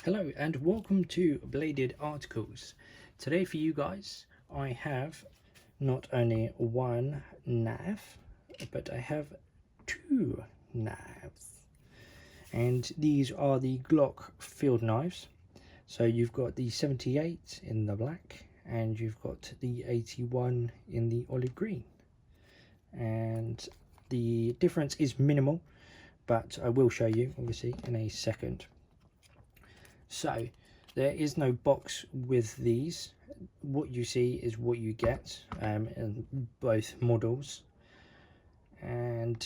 Hello and welcome to Bladed Articles. Today for you guys I have not only one knife but I have two knives, and these are the Glock field knives. So you've got the 78 in the black and you've got the 81 in the olive green, and the difference is minimal, but I will show you obviously in a second. So there is no box with these. What you see is what you get in both models. And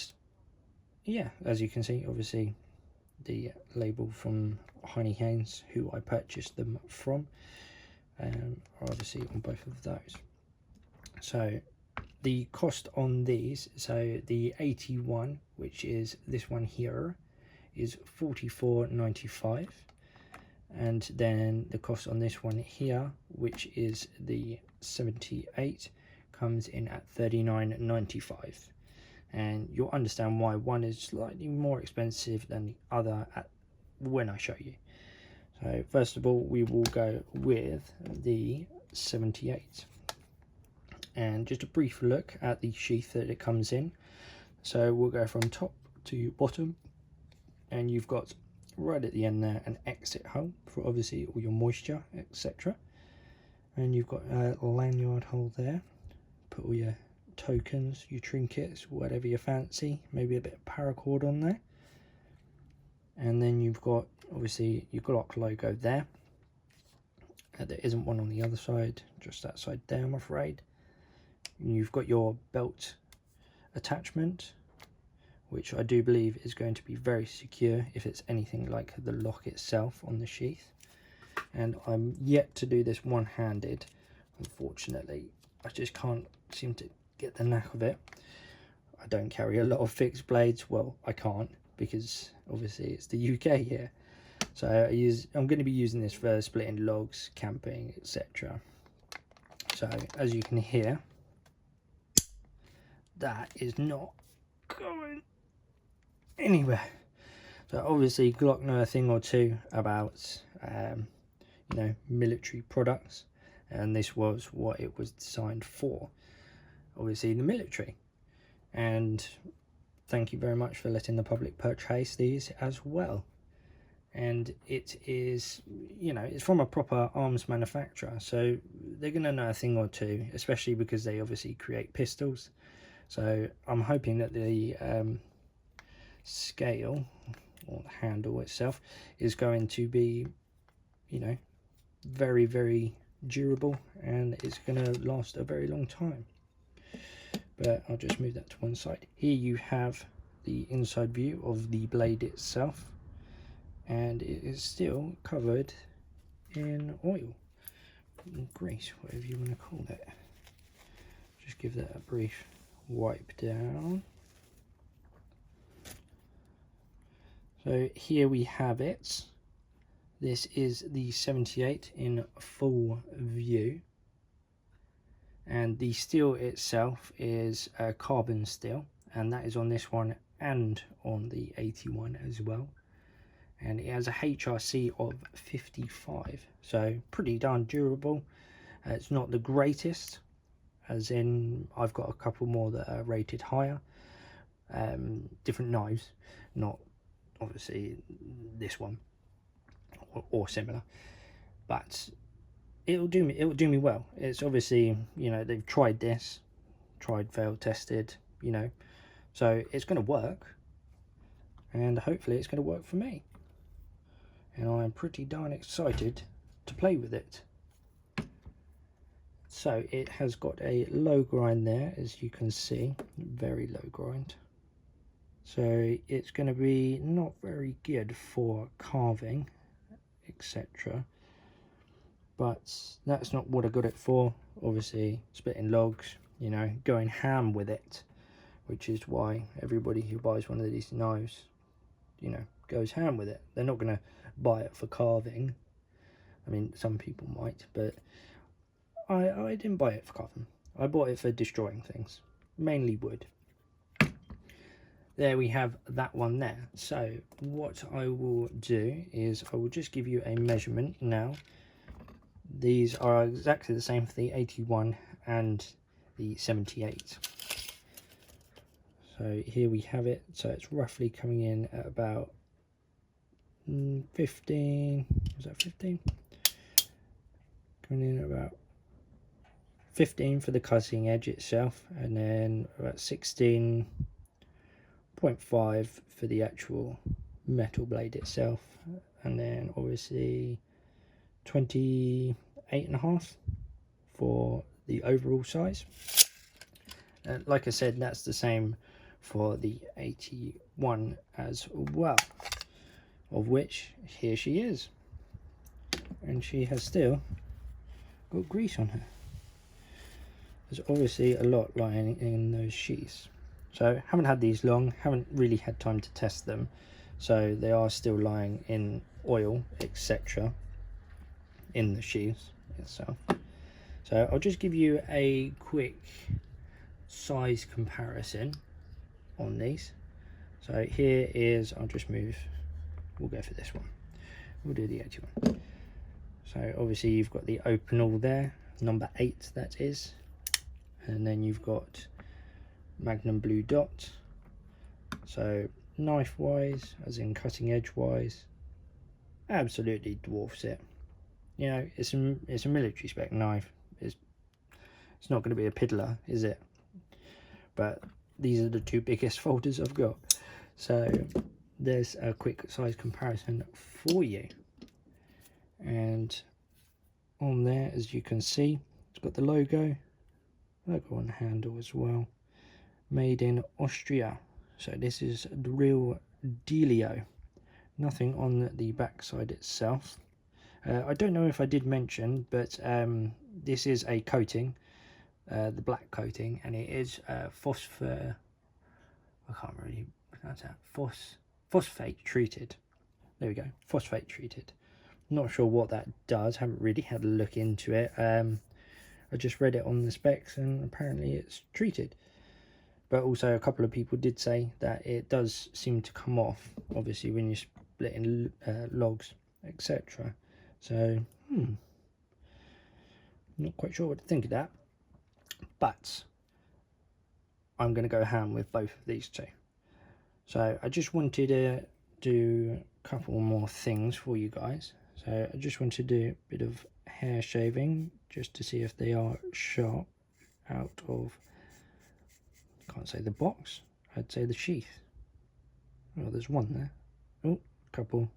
yeah, as you can see, obviously the label from Honey Haynes, who I purchased them from, are obviously on both of those. So the cost on these, so the 81, which is this one here, is $44.95. And then the cost on this one here, which is the 78, comes in at $39.95. And you'll understand why one is slightly more expensive than the other when I show you. So first of all, we will go with the 78. And just a brief look at the sheath that it comes in. So we'll go from top to bottom, and you've got right at the end there an exit hole for obviously all your moisture, etc. And you've got a lanyard hole there, put all your tokens, your trinkets, whatever you fancy, maybe a bit of paracord on there. And then you've got obviously your Glock logo there. There isn't one on the other side, just that side there, I'm afraid. And you've got your belt attachment, which I do believe is going to be very secure if it's anything like the lock itself on the sheath. And I'm yet to do this one-handed, unfortunately. I just can't seem to get the knack of it. I don't carry a lot of fixed blades. Well, I can't, because obviously it's the UK here. So I'm going to be using this for splitting logs, camping, etc. So as you can hear, that is not going anywhere. So obviously Glock know a thing or two about you know, military products, and this was what it was designed for, obviously the military. And thank you very much for letting the public purchase these as well. And it is, you know, it's from a proper arms manufacturer, so they're going to know a thing or two, especially because they obviously create pistols. So I'm hoping that the scale, or the handle itself, is going to be, you know, very, very durable, and it's going to last a very long time. But I'll just move that to one side. Here you have the inside view of the blade itself, and it is still covered in oil, grease, whatever you want to call it. Just give that a brief wipe down. So here we have it. This is the 78 in full view, and the steel itself is carbon steel, and that is on this one and on the 81 as well. And it has a HRC of 55, so pretty darn durable. It's not the greatest, as in I've got a couple more that are rated higher, different knives, not obviously this one or similar, but it'll do me well. It's obviously, you know, they've tried this, failed, tested, you know, so it's going to work, and hopefully it's going to work for me, and I'm pretty darn excited to play with it. So it has got a low grind there, as you can see, very low grind. So it's going to be not very good for carving, etc. But that's not what I got it for. Obviously, splitting logs, you know, going ham with it, which is why everybody who buys one of these knives, you know, goes ham with it. They're not going to buy it for carving. I mean, some people might, but I didn't buy it for carving. I bought it for destroying things, mainly wood. there we have that one there. So what I will do is I will just give you a measurement now. These are exactly the same for the 81 and the 78. So here we have it. So it's roughly coming in at about 15, was that 15? Coming in at about 15 for the cutting edge itself, and then about 16.5 for the actual metal blade itself, and then obviously 28.5 for the overall size. Like I said, that's the same for the 81 as well, of which here she is, and she has still got grease on her. There's obviously a lot lying in those sheaths. So haven't had these long, haven't really had time to test them, so they are still lying in oil, etc., in the sheaths itself. So I'll just give you a quick size comparison on these. So here is, I'll just move, we'll go for this one, we'll do the 81. So obviously you've got the open all there, number 8 that is, and then you've got Magnum blue dot. So knife wise, as in cutting edge wise, absolutely dwarfs it. You know, it's a military spec knife. It's not going to be a piddler, is it? But these are the two biggest folders I've got. So there's a quick size comparison for you. And on there, as you can see, it's got the logo on the handle as well. Made in Austria. So this is the real dealio. Nothing on the back side itself. I don't know if I did mention, but this is a coating, the black coating, and it is phosphor. I can't really pronounce that. Phosphate treated. There we go. Phosphate treated. Not sure what that does. Haven't really had a look into it. I just read it on the specs, and apparently it's treated. But also a couple of people did say that it does seem to come off, obviously, when you're splitting logs, etc. So, not quite sure what to think of that. But I'm going to go ham with both of these two. So I just wanted to do a couple more things for you guys. So I just want to do a bit of hair shaving just to see if they are sharp out of, can't say the box, I'd say the sheath. Well, there's one there. Oh, a couple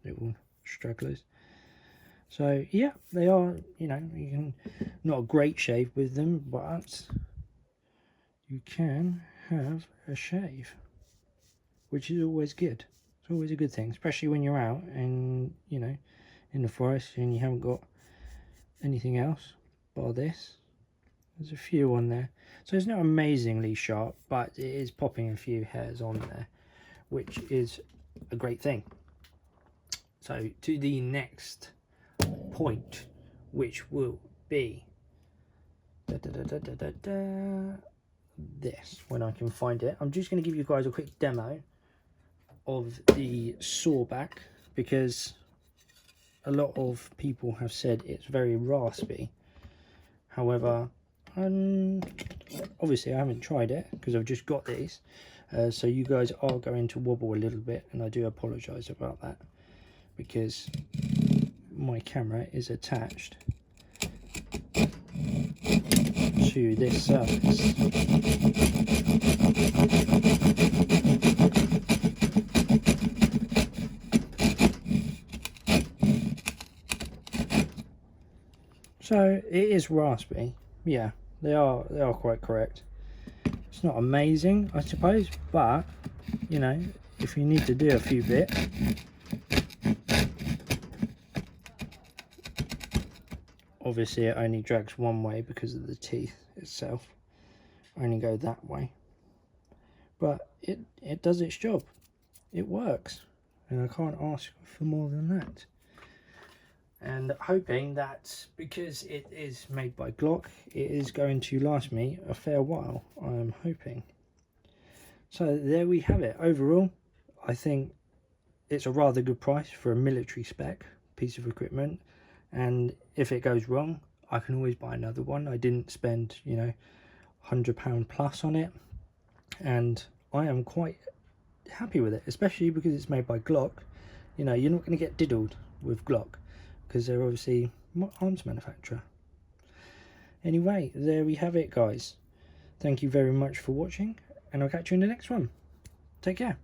little stragglers. So yeah, they are, you know, you can, not a great shave with them, but you can have a shave, which is always good. It's always a good thing, especially when you're out and, you know, in the forest and you haven't got anything else but this. There's a few on there, so it's not amazingly sharp, but it is popping a few hairs on there, which is a great thing. So to the next point, which will be this, when I can find it. I'm just going to give you guys a quick demo of the Sawback, because a lot of people have said it's very raspy. However, obviously I haven't tried it because I've just got these, so you guys are going to wobble a little bit, and I do apologise about that, because my camera is attached to this surface. So it is raspy, yeah, they are quite correct. It's not amazing, I suppose, but you know, if you need to do a few bits, obviously it only drags one way because of the teeth itself. I only go that way, but it does its job. It works, and I can't ask for more than that. And hoping that, because it is made by Glock, it is going to last me a fair while, I'm hoping. So there we have it. Overall, I think it's a rather good price for a military spec piece of equipment, and if it goes wrong, I can always buy another one. I didn't spend, you know, £100 plus on it, and I am quite happy with it, especially because it's made by Glock. You know, you're not going to get diddled with Glock because they're obviously arms manufacturer. Anyway, there we have it, guys. Thank you very much for watching, and I'll catch you in the next one. Take care.